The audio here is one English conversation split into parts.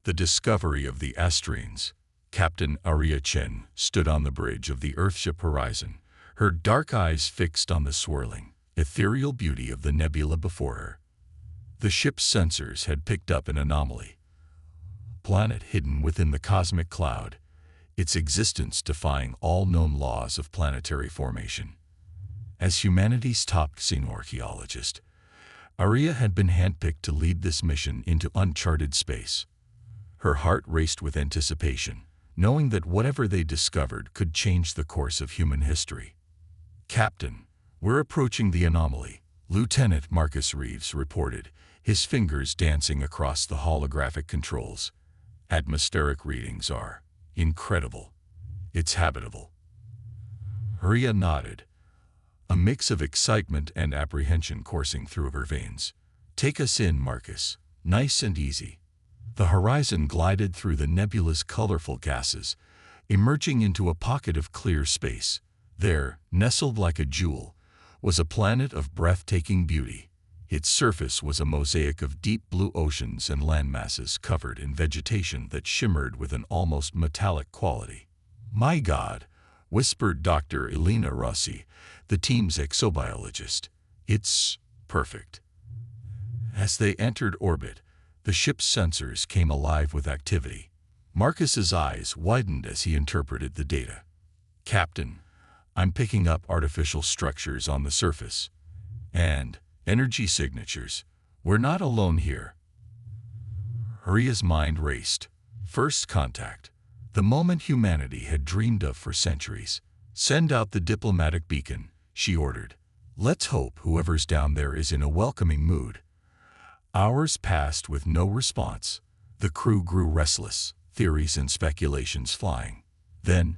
The discovery of the Astrians. Captain Aria Chen stood on the bridge of the Earthship Horizon, her dark eyes fixed on the swirling, ethereal beauty of the nebula before her. The ship's sensors had picked up an anomaly. Planet hidden within the cosmic cloud, its existence defying all known laws of planetary formation. As humanity's top xenoarchaeologist, Aria had been handpicked to lead this mission into uncharted space. Her heart raced with anticipation, knowing that whatever they discovered could change the course of human history. "Captain, we're approaching the anomaly," Lieutenant Marcus Reeves reported, his fingers dancing across the holographic controls. "Atmospheric readings are incredible. It's habitable." Aria nodded, a mix of excitement and apprehension coursing through her veins. "Take us in, Marcus. Nice and easy." The horizon glided through the nebula's colorful gases, emerging into a pocket of clear space. There, nestled like a jewel, was a planet of breathtaking beauty. Its surface was a mosaic of deep blue oceans and landmasses covered in vegetation that shimmered with an almost metallic quality. "My God," whispered Dr. Elena Rossi, the team's exobiologist. "It's perfect." As they entered orbit, the ship's sensors came alive with activity. Marcus's eyes widened as he interpreted the data. "Captain, I'm picking up artificial structures on the surface. And energy signatures. We're not alone here." Aria's mind raced. First contact. The moment humanity had dreamed of for centuries. "Send out the diplomatic beacon," she ordered. "Let's hope whoever's down there is in a welcoming mood." Hours passed with no response. The crew grew restless, theories and speculations flying. Then,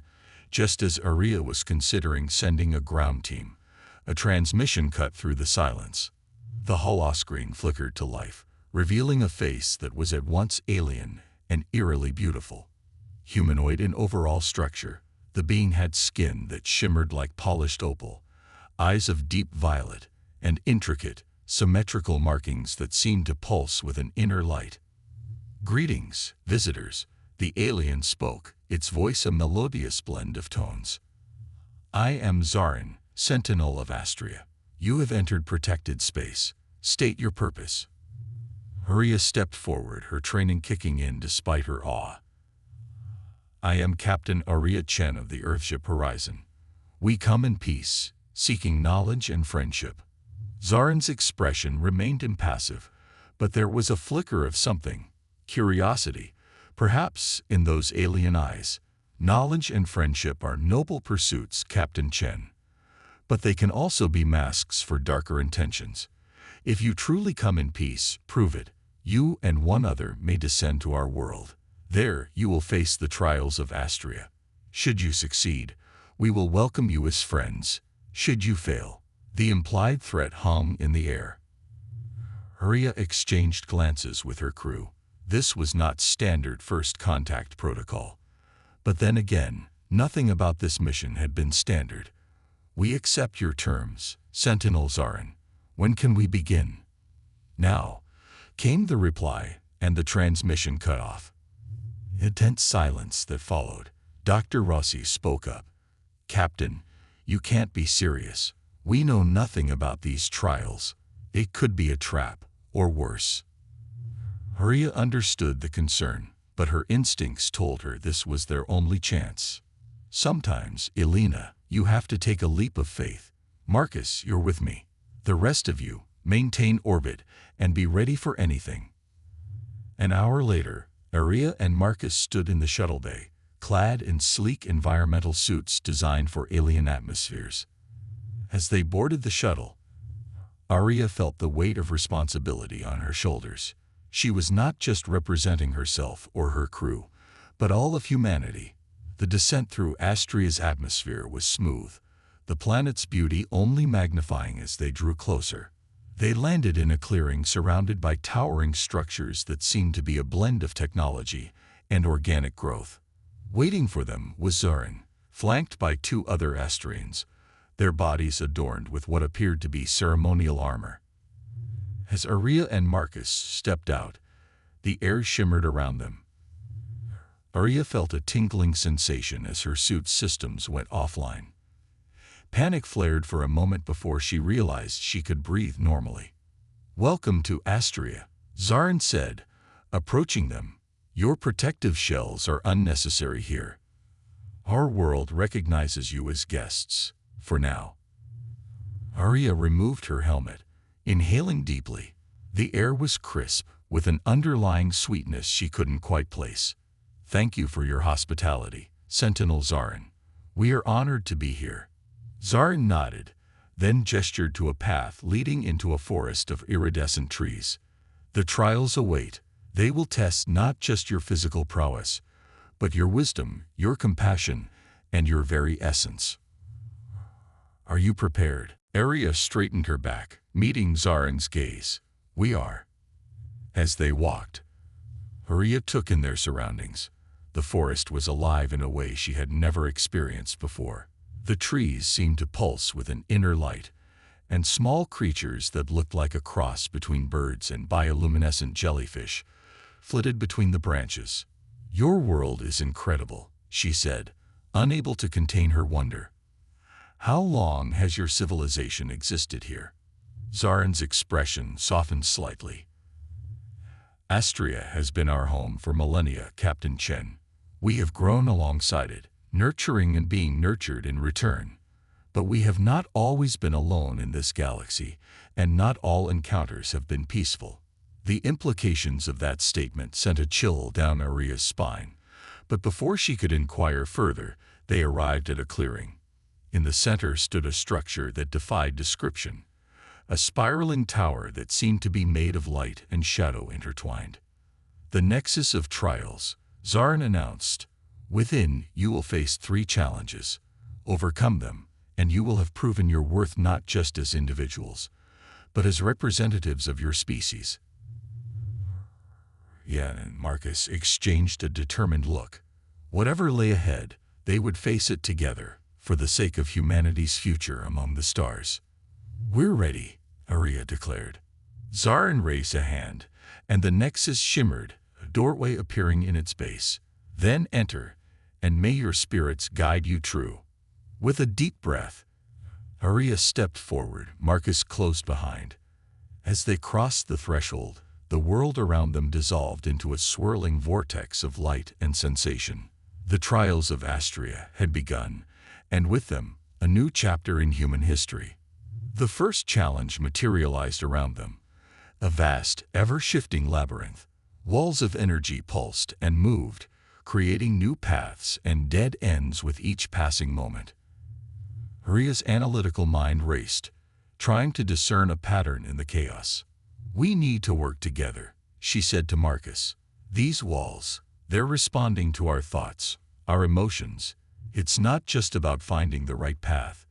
just as Aria was considering sending a ground team, a transmission cut through the silence. The holoscreen flickered to life, revealing a face that was at once alien and eerily beautiful. Humanoid in overall structure, the being had skin that shimmered like polished opal, eyes of deep violet, and intricate, symmetrical markings that seemed to pulse with an inner light. "Greetings, visitors," the alien spoke, its voice a melodious blend of tones. "I am Zarin, Sentinel of Astria. You have entered protected space. State your purpose." Aria stepped forward, her training kicking in despite her awe. "I am Captain Aria Chen of the Earthship Horizon. We come in peace, seeking knowledge and friendship." Zarin's expression remained impassive, but there was a flicker of something, curiosity, perhaps, in those alien eyes. "Knowledge and friendship are noble pursuits, Captain Chen. But they can also be masks for darker intentions. If you truly come in peace, prove it. You and one other may descend to our world. There, you will face the trials of Astria. Should you succeed, we will welcome you as friends. Should you fail..." The implied threat hung in the air. Aria exchanged glances with her crew. This was not standard first contact protocol. But then again, nothing about this mission had been standard. "We accept your terms, Sentinel Zarin. When can we begin?" "Now," came the reply, and the transmission cut off. A tense silence that followed. Dr. Rossi spoke up. "Captain, you can't be serious. We know nothing about these trials. It could be a trap, or worse." Aria understood the concern, but her instincts told her this was their only chance. "Sometimes, Elena, you have to take a leap of faith. Marcus, you're with me. The rest of you, maintain orbit and be ready for anything." An hour later, Aria and Marcus stood in the shuttle bay, clad in sleek environmental suits designed for alien atmospheres. As they boarded the shuttle, Aria felt the weight of responsibility on her shoulders. She was not just representing herself or her crew, but all of humanity. The descent through Astria's atmosphere was smooth, the planet's beauty only magnifying as they drew closer. They landed in a clearing surrounded by towering structures that seemed to be a blend of technology and organic growth. Waiting for them was Zarin, flanked by two other Astrians, their bodies adorned with what appeared to be ceremonial armor. As Aria and Marcus stepped out, the air shimmered around them, Arya felt a tingling sensation as her suit's systems went offline. Panic flared for a moment before she realized she could breathe normally. "Welcome to Astria," Zarin said, approaching them. "Your protective shells are unnecessary here. Our world recognizes you as guests, for now." Arya removed her helmet, inhaling deeply. The air was crisp, with an underlying sweetness she couldn't quite place. "Thank you for your hospitality, Sentinel Zarin. We are honored to be here." Zarin nodded, then gestured to a path leading into a forest of iridescent trees. "The trials await. They will test not just your physical prowess, but your wisdom, your compassion, and your very essence. Are you prepared?" Arya straightened her back, meeting Zarin's gaze. "We are." As they walked, Arya took in their surroundings. The forest was alive in a way she had never experienced before. The trees seemed to pulse with an inner light, and small creatures that looked like a cross between birds and bioluminescent jellyfish flitted between the branches. "Your world is incredible," she said, unable to contain her wonder. "How long has your civilization existed here?" Zarin's expression softened slightly. "Astria has been our home for millennia, Captain Chen. We have grown alongside it, nurturing and being nurtured in return. But we have not always been alone in this galaxy, and not all encounters have been peaceful." The implications of that statement sent a chill down Arya's spine, but before she could inquire further, they arrived at a clearing. In the center stood a structure that defied description, a spiraling tower that seemed to be made of light and shadow intertwined. "The Nexus of Trials," Zarin announced. "Within, you will face 3 challenges. Overcome them, and you will have proven your worth not just as individuals, but as representatives of your species." Yen and Marcus exchanged a determined look. Whatever lay ahead, they would face it together, for the sake of humanity's future among the stars. "We're ready," Arya declared. Zarin raised a hand, and the Nexus shimmered, a doorway appearing in its base. "Then enter, and may your spirits guide you true." With a deep breath, Arya stepped forward, Marcus close behind. As they crossed the threshold, the world around them dissolved into a swirling vortex of light and sensation. The trials of Astria had begun, and with them, a new chapter in human history. The first challenge materialized around them, a vast, ever-shifting labyrinth. Walls of energy pulsed and moved, creating new paths and dead ends with each passing moment. Arya's analytical mind raced, trying to discern a pattern in the chaos. "We need to work together," she said to Marcus. "These walls, they're responding to our thoughts, our emotions. It's not just about finding the right path,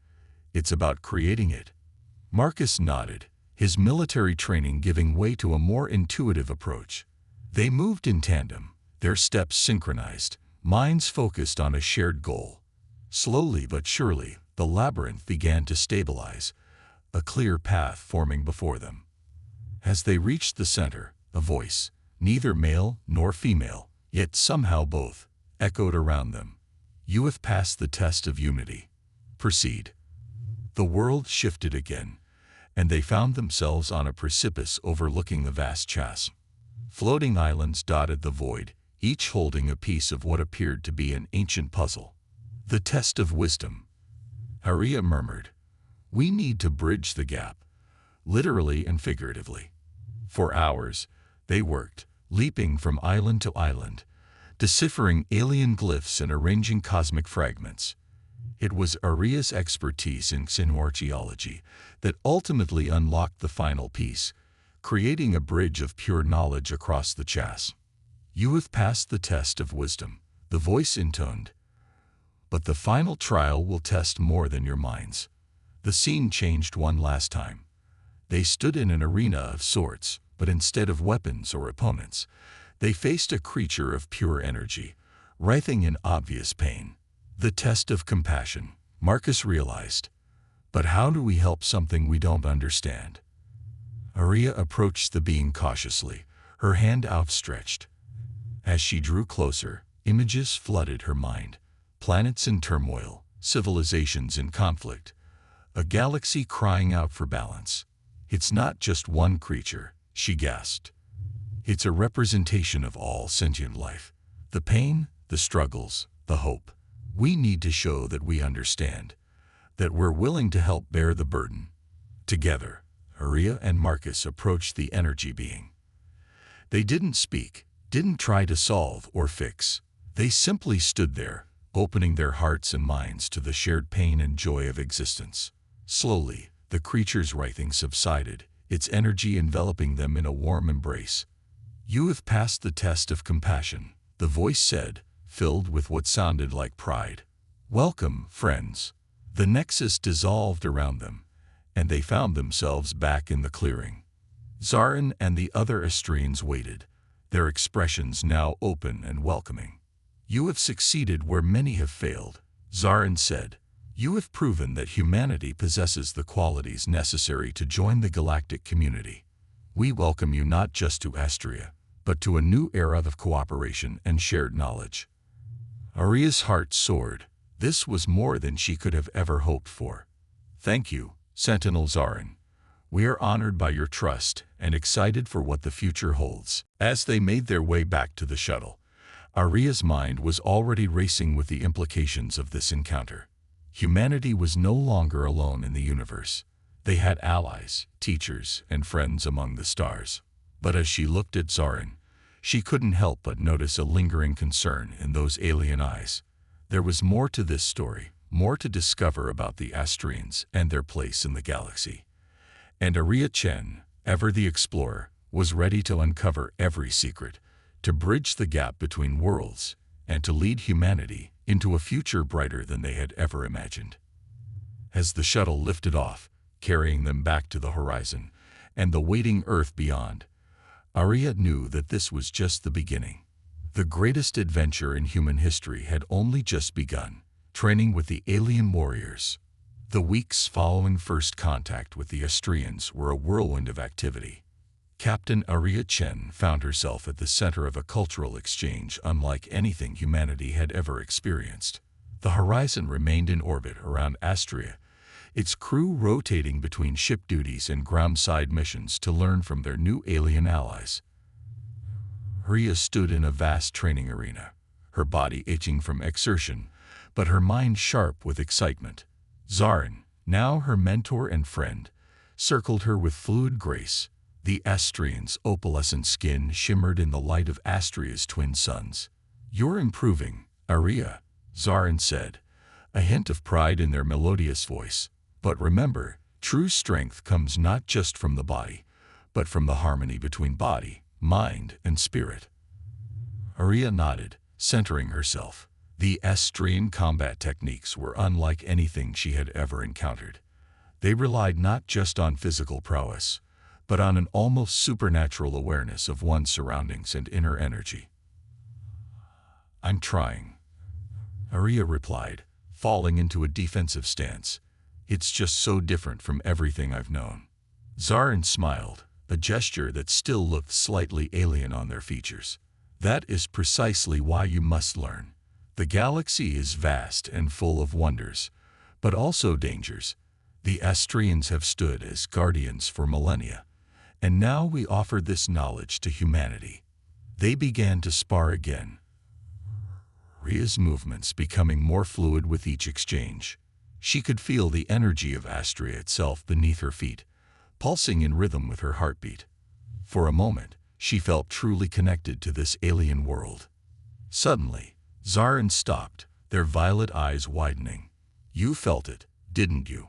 it's about creating it." Marcus nodded, his military training giving way to a more intuitive approach. They moved in tandem, their steps synchronized, minds focused on a shared goal. Slowly but surely, the labyrinth began to stabilize, a clear path forming before them. As they reached the center, a voice, neither male nor female, yet somehow both, echoed around them. "You have passed the test of unity. Proceed." The world shifted again, and they found themselves on a precipice overlooking the vast chasm. Floating islands dotted the void, each holding a piece of what appeared to be an ancient puzzle. "The test of wisdom," Arya murmured. "We need to bridge the gap, literally and figuratively." For hours, they worked, leaping from island to island, deciphering alien glyphs and arranging cosmic fragments. It was Arya's expertise in xenorgeology that ultimately unlocked the final piece, creating a bridge of pure knowledge across the chasm. "You have passed the test of wisdom," the voice intoned. "But the final trial will test more than your minds." The scene changed one last time. They stood in an arena of sorts, but instead of weapons or opponents, they faced a creature of pure energy, writhing in obvious pain. The test of compassion, Marcus realized. But how do we help something we don't understand? Arya approached the being cautiously, her hand outstretched. As she drew closer, Images flooded her mind. Planets in turmoil, civilizations in conflict, a galaxy crying out for balance. It's not just one creature, she gasped. It's a representation of all sentient life. The pain, the struggles, the hope. We need to show that we understand, that we're willing to help bear the burden. Together, Aria and Marcus approached the energy being. They didn't speak, didn't try to solve or fix. They simply stood there, opening their hearts and minds to the shared pain and joy of existence. Slowly, the creature's writhing subsided, its energy enveloping them in a warm embrace. "You have passed the test of compassion," the voice said, filled with what sounded like pride. "Welcome, friends." The nexus dissolved around them, and they found themselves back in the clearing. Zarin and the other Astrians waited, their expressions now open and welcoming. "You have succeeded where many have failed," Zarin said. "You have proven that humanity possesses the qualities necessary to join the galactic community. We welcome you not just to Astria, but to a new era of cooperation and shared knowledge." Aria's heart soared. This was more than she could have ever hoped for. "Thank you, Sentinel Zarin. We are honored by your trust and excited for what the future holds." As they made their way back to the shuttle, Aria's mind was already racing with the implications of this encounter. Humanity was no longer alone in the universe. They had allies, teachers, and friends among the stars. But as she looked at Zarin, she couldn't help but notice a lingering concern in those alien eyes. There was more to this story, more to discover about the Astrians and their place in the galaxy. And Aria Chen, ever the explorer, was ready to uncover every secret, to bridge the gap between worlds, and to lead humanity into a future brighter than they had ever imagined. As the shuttle lifted off, carrying them back to the horizon and the waiting Earth beyond, Aria knew that this was just the beginning. The greatest adventure in human history had only just begun, training with the alien warriors. The weeks following first contact with the Astrians were a whirlwind of activity. Captain Aria Chen found herself at the center of a cultural exchange unlike anything humanity had ever experienced. The Horizon remained in orbit around Astria, its crew rotating between ship duties and ground-side missions to learn from their new alien allies. Aria stood in a vast training arena, her body itching from exertion, but her mind sharp with excitement. Zarin, now her mentor and friend, circled her with fluid grace. The Astrian's opalescent skin shimmered in the light of Astria's twin suns. "You're improving, Aria," Zarin said, a hint of pride in their melodious voice. "But remember, true strength comes not just from the body, but from the harmony between body, mind, and spirit." Aria nodded, centering herself. The Astrian combat techniques were unlike anything she had ever encountered. They relied not just on physical prowess, but on an almost supernatural awareness of one's surroundings and inner energy. "I'm trying," Aria replied, falling into a defensive stance. "It's just so different from everything I've known." Zarin smiled, a gesture that still looked slightly alien on their features. "That is precisely why you must learn. The galaxy is vast and full of wonders, but also dangers. The Astrians have stood as guardians for millennia, and now we offer this knowledge to humanity." They began to spar again, Ria's movements becoming more fluid with each exchange. She could feel the energy of Astria itself beneath her feet, pulsing in rhythm with her heartbeat. For a moment, she felt truly connected to this alien world. Suddenly, Zarin stopped, their violet eyes widening. "You felt it, didn't you?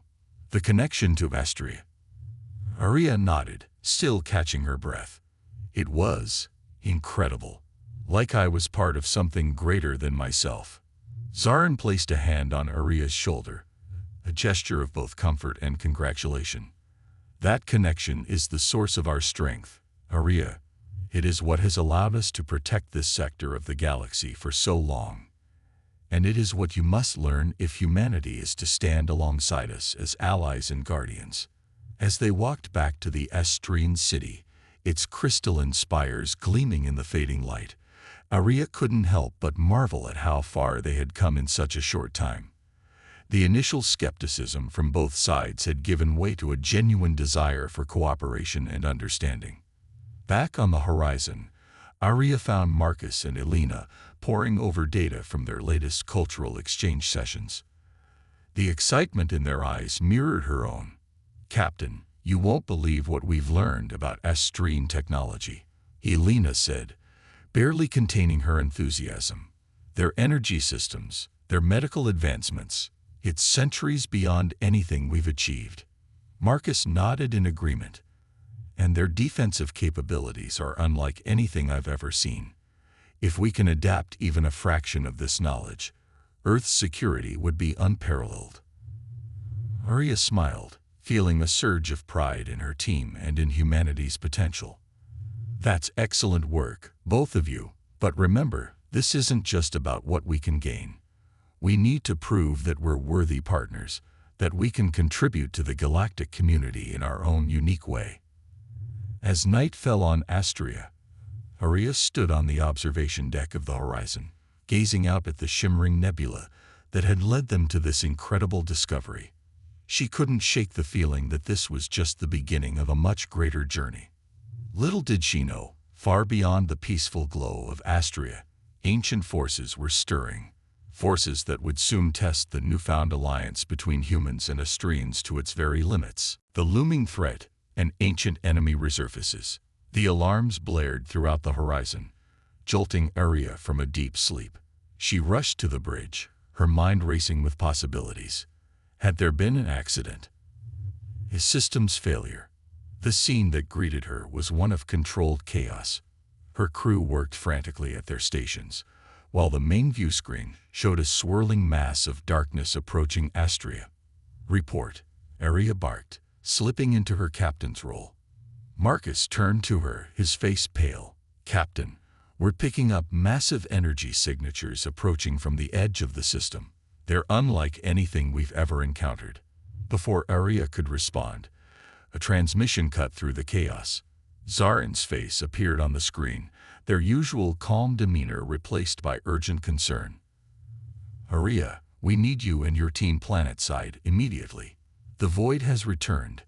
The connection to Astria?" Aria nodded, still catching her breath. "It was incredible. Like I was part of something greater than myself." Zarin placed a hand on Aria's shoulder, a gesture of both comfort and congratulation. "That connection is the source of our strength, Aria. It is what has allowed us to protect this sector of the galaxy for so long. And it is what you must learn if humanity is to stand alongside us as allies and guardians." As they walked back to the Astrian city, its crystalline spires gleaming in the fading light, Aria couldn't help but marvel at how far they had come in such a short time. The initial skepticism from both sides had given way to a genuine desire for cooperation and understanding. Back on the horizon, Aria found Marcus and Elena poring over data from their latest cultural exchange sessions. The excitement in their eyes mirrored her own. "Captain, you won't believe what we've learned about Astrine technology," Elena said, barely containing her enthusiasm. "Their energy systems, their medical advancements, it's centuries beyond anything we've achieved." Marcus nodded in agreement. "And their defensive capabilities are unlike anything I've ever seen. If we can adapt even a fraction of this knowledge, Earth's security would be unparalleled." Aria smiled, feeling a surge of pride in her team and in humanity's potential. "That's excellent work, both of you, but remember, this isn't just about what we can gain. We need to prove that we're worthy partners, that we can contribute to the galactic community in our own unique way." As night fell on Astria, Aria stood on the observation deck of the horizon, gazing out at the shimmering nebula that had led them to this incredible discovery. She couldn't shake the feeling that this was just the beginning of a much greater journey. Little did she know, far beyond the peaceful glow of Astria, ancient forces were stirring, forces that would soon test the newfound alliance between humans and Astrians to its very limits. The looming threat, an ancient enemy, resurfaces. The alarms blared throughout the horizon, jolting Aria from a deep sleep. She rushed to the bridge, her mind racing with possibilities. Had there been an accident? A system's failure? The scene that greeted her was one of controlled chaos. Her crew worked frantically at their stations, while the main view screen showed a swirling mass of darkness approaching Astria. "Report," Aria barked, slipping into her captain's role. Marcus turned to her, his face pale. "Captain, we're picking up massive energy signatures approaching from the edge of the system. They're unlike anything we've ever encountered." Before Aria could respond, a transmission cut through the chaos. Zarin's face appeared on the screen, their usual calm demeanor replaced by urgent concern. "Aria, we need you and your team planetside immediately. The void has returned."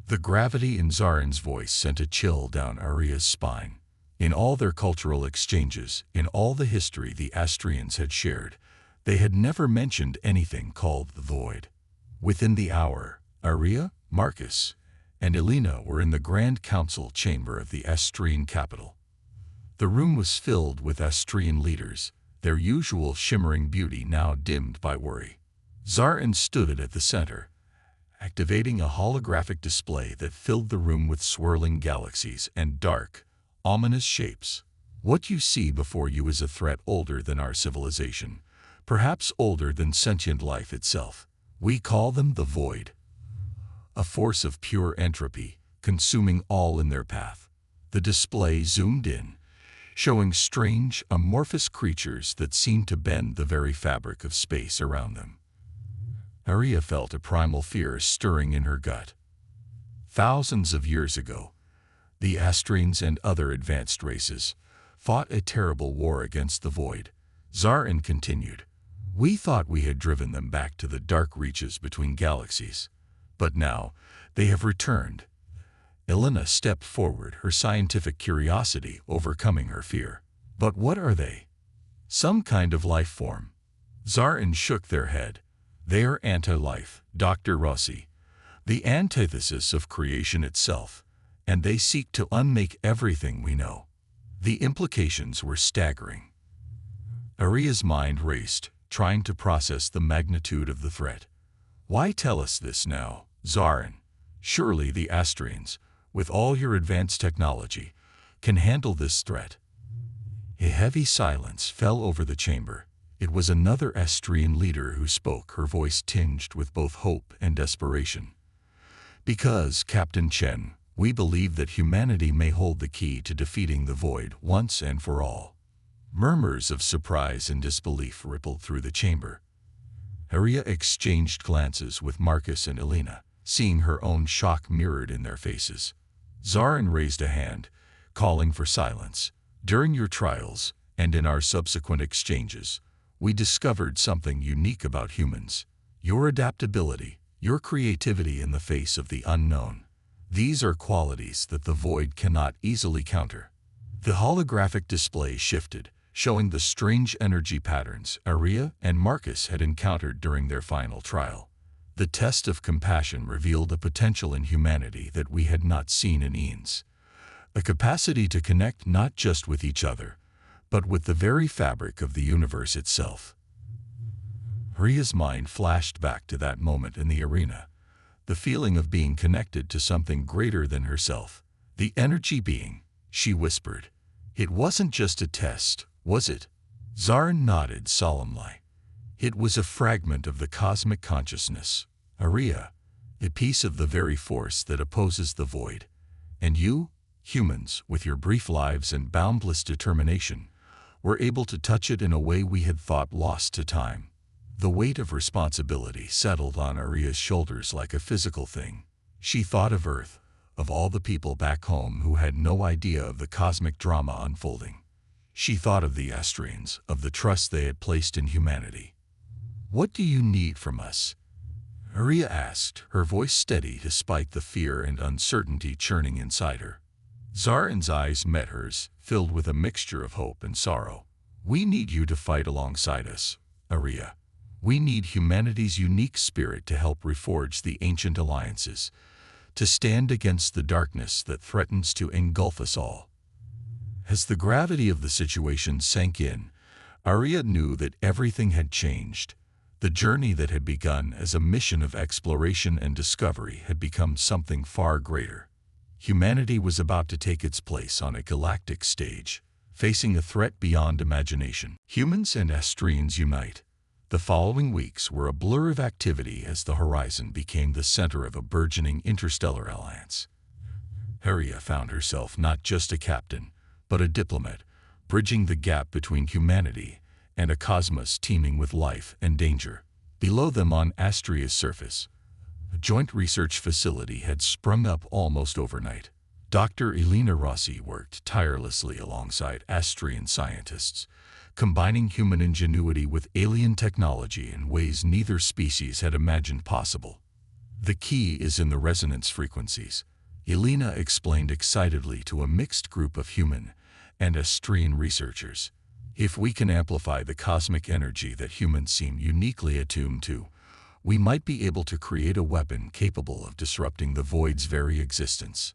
The gravity in Zarin's voice sent a chill down Aria's spine. In all their cultural exchanges, in all the history the Astrians had shared, they had never mentioned anything called the void. Within the hour, Aria, Marcus, and Elena were in the Grand Council chamber of the Astrian capital. The room was filled with Astrian leaders, their usual shimmering beauty now dimmed by worry. Zarin stood at the center, activating a holographic display that filled the room with swirling galaxies and dark, ominous shapes. "What you see before you is a threat older than our civilization, perhaps older than sentient life itself. We call them the Void. A force of pure entropy, consuming all in their path." The display zoomed in, showing strange, amorphous creatures that seemed to bend the very fabric of space around them. Aria felt a primal fear stirring in her gut. Thousands of years ago, the Astrians and other advanced races fought a terrible war against the Void. Zarin continued. "We thought we had driven them back to the dark reaches between galaxies, but now they have returned." Elena stepped forward, her scientific curiosity overcoming her fear. "But what are they?" "Some kind of life form." Zarin shook their head. "They are anti-life, Dr. Rossi, the antithesis of creation itself, and they seek to unmake everything we know." The implications were staggering. Aria's mind raced, trying to process the magnitude of the threat. "Why tell us this now, Zarin? Surely the Astrians, with all your advanced technology, can handle this threat." A heavy silence fell over the chamber. It was another Astrian leader who spoke, her voice tinged with both hope and desperation. "Because, Captain Chen, we believe that humanity may hold the key to defeating the Void once and for all." Murmurs of surprise and disbelief rippled through the chamber. Aria exchanged glances with Marcus and Elena, seeing her own shock mirrored in their faces. Zarin raised a hand, calling for silence. "During your trials, and in our subsequent exchanges, we discovered something unique about humans. Your adaptability, your creativity in the face of the unknown. These are qualities that the void cannot easily counter. The holographic display shifted, showing the strange energy patterns Aria and Marcus had encountered during their final trial. The test of compassion revealed a potential in humanity that we had not seen in eons. A capacity to connect not just with each other, but with the very fabric of the universe itself. Aria's mind flashed back to that moment in the arena. The feeling of being connected to something greater than herself. The energy being, she whispered. It wasn't just a test, was it? Zarin nodded solemnly. It was a fragment of the cosmic consciousness. Aria, a piece of the very force that opposes the void. And you, humans, with your brief lives and boundless determination, were able to touch it in a way we had thought lost to time. The weight of responsibility settled on Aria's shoulders like a physical thing. She thought of Earth, of all the people back home who had no idea of the cosmic drama unfolding. She thought of the Astrians, of the trust they had placed in humanity. "What do you need from us?" Aria asked, her voice steady despite the fear and uncertainty churning inside her. Zarin's eyes met hers, filled with a mixture of hope and sorrow. "We need you to fight alongside us, Aria. We need humanity's unique spirit to help reforge the ancient alliances, to stand against the darkness that threatens to engulf us all." As the gravity of the situation sank in, Aria knew that everything had changed. The journey that had begun as a mission of exploration and discovery had become something far greater. Humanity was about to take its place on a galactic stage, facing a threat beyond imagination. Humans and Astrians unite. The following weeks were a blur of activity as the horizon became the center of a burgeoning interstellar alliance. Aria found herself not just a captain, but a diplomat, bridging the gap between humanity and a cosmos teeming with life and danger. Below them on Astria's surface, a joint research facility had sprung up almost overnight. Dr. Elena Rossi worked tirelessly alongside Astrian scientists, combining human ingenuity with alien technology in ways neither species had imagined possible. "The key is in the resonance frequencies," Elena explained excitedly to a mixed group of human and Astrian researchers. "If we can amplify the cosmic energy that humans seem uniquely attuned to, we might be able to create a weapon capable of disrupting the void's very existence."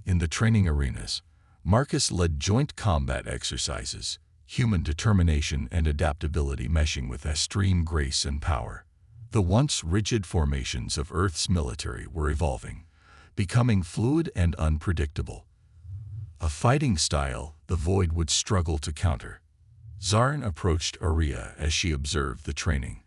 In the training arenas, Marcus led joint combat exercises, human determination and adaptability meshing with Astrian grace and power. The once rigid formations of Earth's military were evolving, becoming fluid and unpredictable. A fighting style the void would struggle to counter. Zarin approached Aria as she observed the training,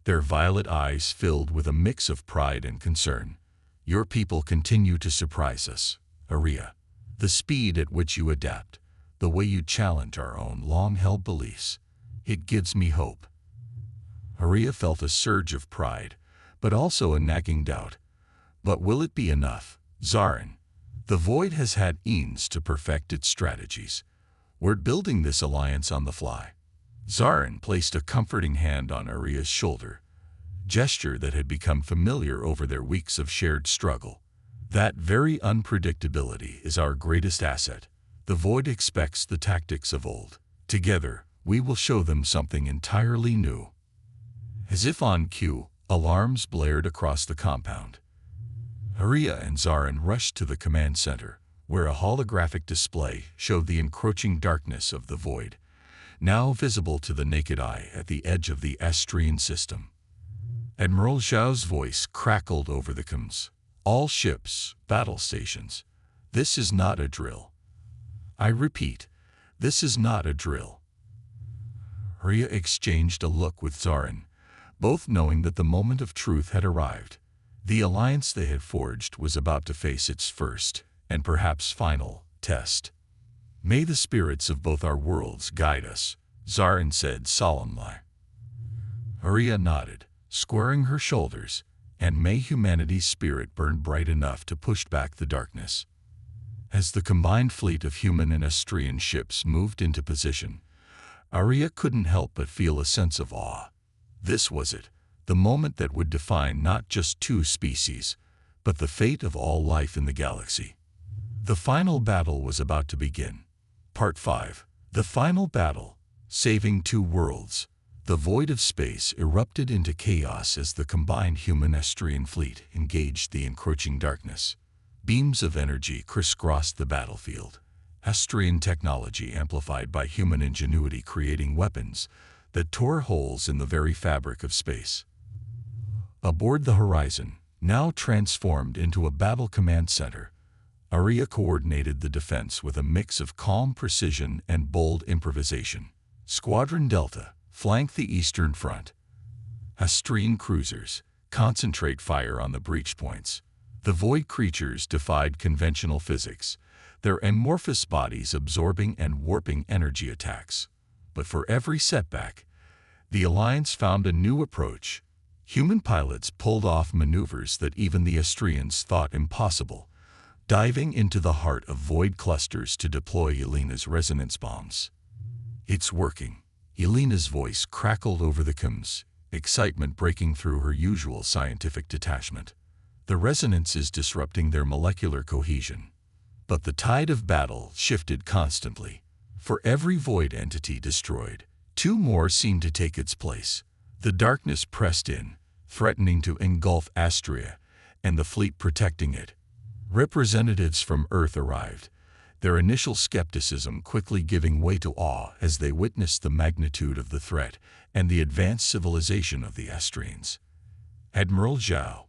their violet eyes filled with a mix of pride and concern. "Your people continue to surprise us, Aria. The speed at which you adapt, the way you challenge our own long-held beliefs, it gives me hope." Aria felt a surge of pride, but also a nagging doubt. But will it be enough? Zarin, the void has had eons to perfect its strategies. We're building this alliance on the fly. Zarin placed a comforting hand on Aria's shoulder, gesture that had become familiar over their weeks of shared struggle. "That very unpredictability is our greatest asset. The void expects the tactics of old. Together, we will show them something entirely new." As if on cue, alarms blared across the compound. Aria and Zarin rushed to the command center, where a holographic display showed the encroaching darkness of the void, now visible to the naked eye at the edge of the Astrian system. Admiral Zhao's voice crackled over the comms. "All ships, battle stations. This is not a drill. I repeat, this is not a drill." Aria exchanged a look with Zarin, both knowing that the moment of truth had arrived. The alliance they had forged was about to face its first, and perhaps final, test. "May the spirits of both our worlds guide us," Zarin said solemnly. Aria nodded, squaring her shoulders, "and may humanity's spirit burn bright enough to push back the darkness." As the combined fleet of human and Astrian ships moved into position, Arya couldn't help but feel a sense of awe. This was it, the moment that would define not just two species, but the fate of all life in the galaxy. The final battle was about to begin. Part 5. The final battle, saving two worlds. The void of space erupted into chaos as the combined human-Estrian fleet engaged the encroaching darkness. Beams of energy crisscrossed the battlefield, Estrian technology amplified by human ingenuity creating weapons that tore holes in the very fabric of space. Aboard the Horizon, now transformed into a battle command center, Arya coordinated the defense with a mix of calm precision and bold improvisation. Squadron Delta flanked the eastern front. Estrian cruisers concentrate fire on the breach points. The void creatures defied conventional physics, their amorphous bodies absorbing and warping energy attacks. But for every setback, the Alliance found a new approach. Human pilots pulled off maneuvers that even the Estrians thought impossible, diving into the heart of void clusters to deploy Yelena's resonance bombs. "It's working." Yelena's voice crackled over the comms, excitement breaking through her usual scientific detachment. "The resonance is disrupting their molecular cohesion." But the tide of battle shifted constantly. For every void entity destroyed, two more seemed to take its place. The darkness pressed in, threatening to engulf Astria and the fleet protecting it. Representatives from Earth arrived, their initial skepticism quickly giving way to awe as they witnessed the magnitude of the threat and the advanced civilization of the Estrians. Admiral Zhao,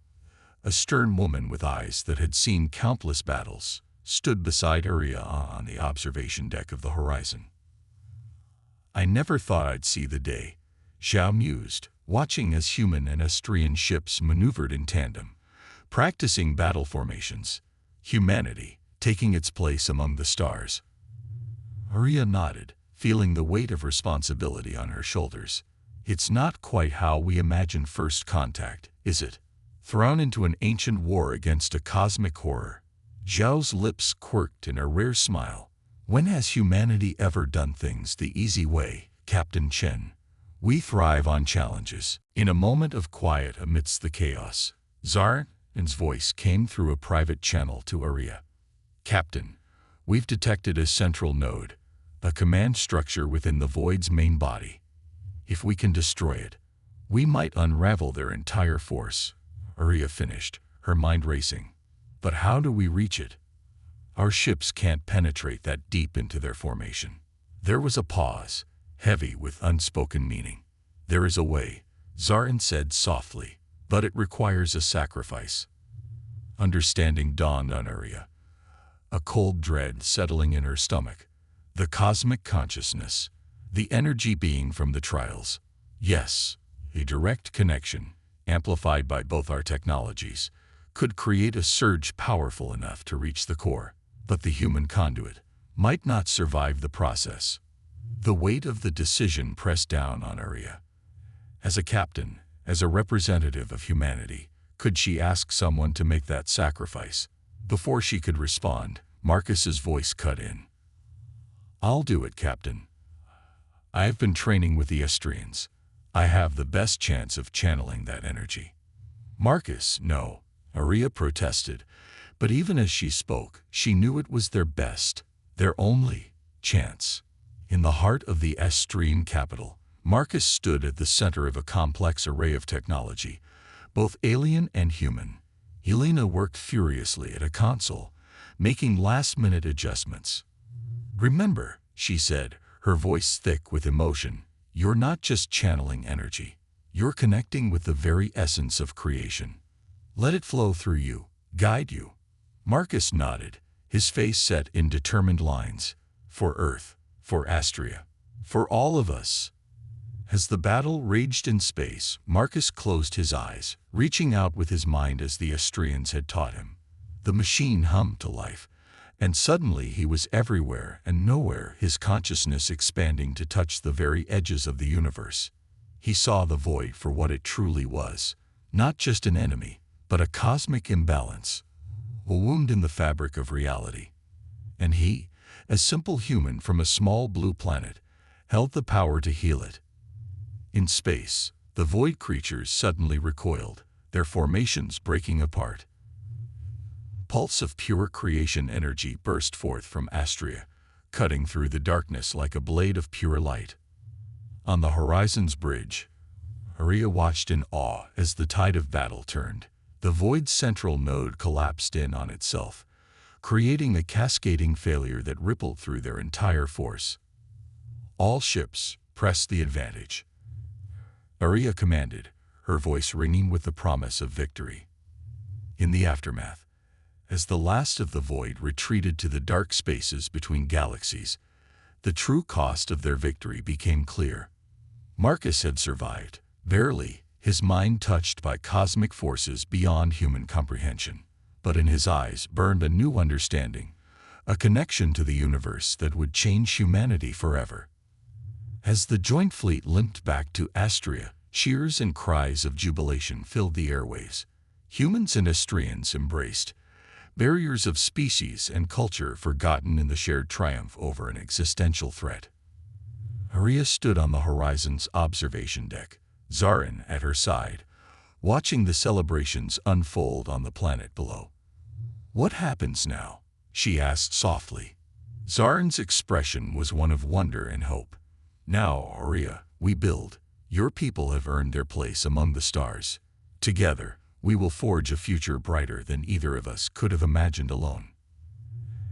a stern woman with eyes that had seen countless battles, stood beside Arya on the observation deck of the Horizon. "I never thought I'd see the day," Zhao mused, watching as human and Estrian ships maneuvered in tandem, practicing battle formations. Humanity taking its place among the stars. Arya nodded, feeling the weight of responsibility on her shoulders. "It's not quite how we imagined first contact, is it? Thrown into an ancient war against a cosmic horror." Zhao's lips quirked in a rare smile. "When has humanity ever done things the easy way, Captain Chen? We thrive on challenges." In a moment of quiet amidst the chaos, Zarin's voice came through a private channel to Arya. "Captain, we've detected a central node, a command structure within the Void's main body. If we can destroy it, we might unravel their entire force." Arya finished, her mind racing. "But how do we reach it? Our ships can't penetrate that deep into their formation." There was a pause, heavy with unspoken meaning. "There is a way," Zarin said softly, "but it requires a sacrifice." Understanding dawned on Arya, a cold dread settling in her stomach. The cosmic consciousness, the energy being from the trials. Yes, a direct connection, amplified by both our technologies, could create a surge powerful enough to reach the core, but the human conduit might not survive the process. The weight of the decision pressed down on Arya. As a captain, as a representative of humanity, could she ask someone to make that sacrifice? Before she could respond, Marcus's voice cut in. "I'll do it, Captain. I have been training with the Estrians. I have the best chance of channeling that energy." "Marcus, no," Arya protested, but even as she spoke, she knew it was their best, their only chance. In the heart of the Estrian capital, Marcus stood at the center of a complex array of technology, both alien and human. Yelena worked furiously at a console, making last-minute adjustments. "Remember," she said, her voice thick with emotion, "you're not just channeling energy. You're connecting with the very essence of creation. Let it flow through you, guide you." Marcus nodded, his face set in determined lines. "For Earth, for Astria, for all of us." As the battle raged in space, Marcus closed his eyes, reaching out with his mind as the Estrians had taught him. The machine hummed to life, and suddenly he was everywhere and nowhere, his consciousness expanding to touch the very edges of the universe. He saw the void for what it truly was, not just an enemy, but a cosmic imbalance, a wound in the fabric of reality. And he, a simple human from a small blue planet, held the power to heal it. In space, the void creatures suddenly recoiled, their formations breaking apart. Pulse of pure creation energy burst forth from Astria, cutting through the darkness like a blade of pure light. On the horizon's bridge, Aria watched in awe as the tide of battle turned. The void's central node collapsed in on itself, creating a cascading failure that rippled through their entire force. All ships, press the advantage, Aria commanded, her voice ringing with the promise of victory. In the aftermath, as the last of the void retreated to the dark spaces between galaxies, the true cost of their victory became clear. Marcus had survived, barely, his mind touched by cosmic forces beyond human comprehension. But in his eyes burned a new understanding, a connection to the universe that would change humanity forever. As the joint fleet limped back to Astria, cheers and cries of jubilation filled the airways. Humans and Astrians embraced, barriers of species and culture forgotten in the shared triumph over an existential threat. Aria stood on the horizon's observation deck, Zarin at her side, watching the celebrations unfold on the planet below. "What happens now?" she asked softly. Zarin's expression was one of wonder and hope. "Now, Aria, we build. Your people have earned their place among the stars. Together, we will forge a future brighter than either of us could have imagined alone."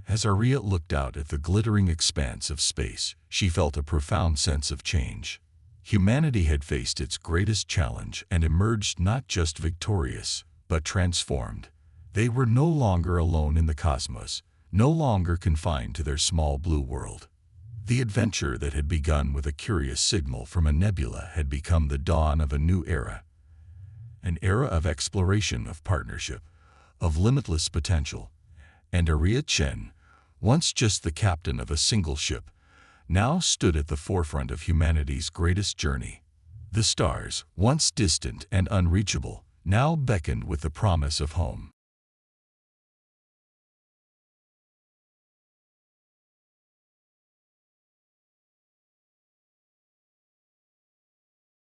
As Aria looked out at the glittering expanse of space, she felt a profound sense of change. Humanity had faced its greatest challenge and emerged not just victorious, but transformed. They were no longer alone in the cosmos, no longer confined to their small blue world. The adventure that had begun with a curious signal from a nebula had become the dawn of a new era. An era of exploration, of partnership, of limitless potential. And Aria Chen, once just the captain of a single ship, now stood at the forefront of humanity's greatest journey. The stars, once distant and unreachable, now beckoned with the promise of home.